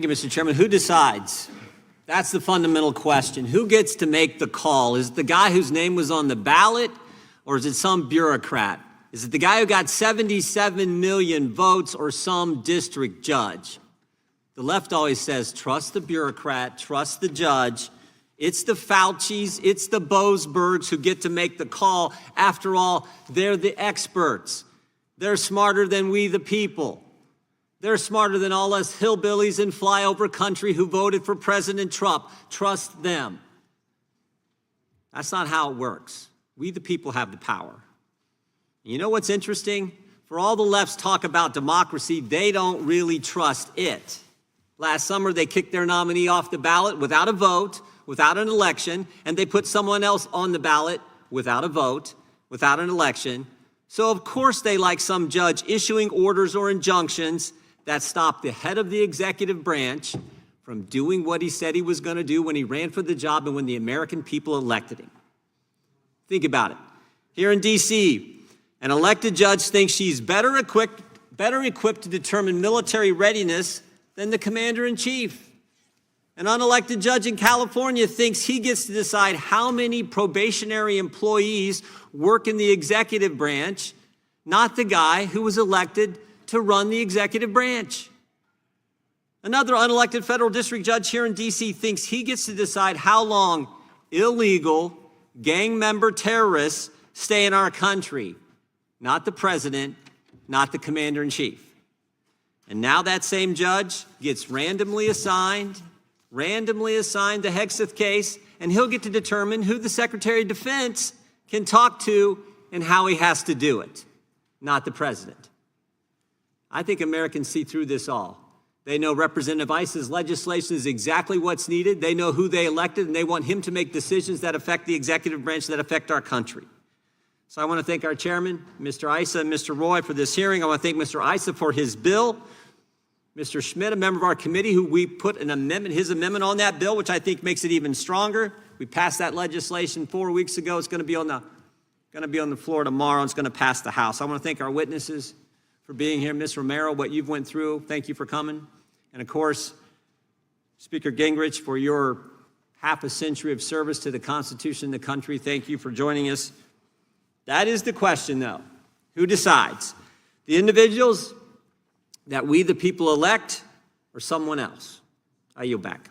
Thank you, Mr. Chairman. Who decides? That's the fundamental question. Who gets to make the call? Is it the guy whose name was on the ballot, or is it some bureaucrat? Is it the guy who got 77 million votes, or some district judge? The left always says, trust the bureaucrat, trust the judge. It's the Faucis, it's the Boasbergs who get to make the call. After all, they're the experts. They're smarter than we the people. They're smarter than all us hillbillies in flyover country who voted for President Trump. Trust them. That's not how it works. We the people have the power. You know what's interesting? For all the left's talk about democracy, they don't really trust it. Last summer, they kicked their nominee off the ballot without a vote, without an election, and they put someone else on the ballot without a vote, without an election. So of course they like some judge issuing orders or injunctions that stop the head of the executive branch from doing what he said he was going to do when he ran for the job and when the American people elected him. Think about it. Here in D.C., an elected judge thinks she's better equipped to determine military readiness than the commander-in-chief. An unelected judge in California thinks he gets to decide how many probationary employees work in the executive branch, not the guy who was elected to run the executive branch. Another unelected federal district judge here in D.C. thinks he gets to decide how long illegal gang member terrorists stay in our country, not the president, not the commander-in-chief. And now that same judge gets randomly assigned the Hexeth case, and he'll get to determine who the Secretary of Defense can talk to and how he has to do it, not the president. I think Americans see through this all. They know Representative Iss's legislation is exactly what's needed. They know who they elected, and they want him to make decisions that affect the executive branch, that affect our country. So I want to thank our chairman, Mr. Issa and Mr. Roy, for this hearing. I want to thank Mr. Issa for his bill. Mr. Schmidt, a member of our committee, who we put an amendment, his amendment on that bill, which I think makes it even stronger. We passed that legislation 4 weeks ago. It's going to be on the floor tomorrow. It's going to pass the House. I want to thank our witnesses for being here. Ms. Romero, what you've went through, thank you for coming. And of course, Speaker Gingrich, for your half a century of service to the Constitution and the country, thank you for joining us. That is the question, though. Who decides? The individuals that we the people elect, or someone else? I yield back.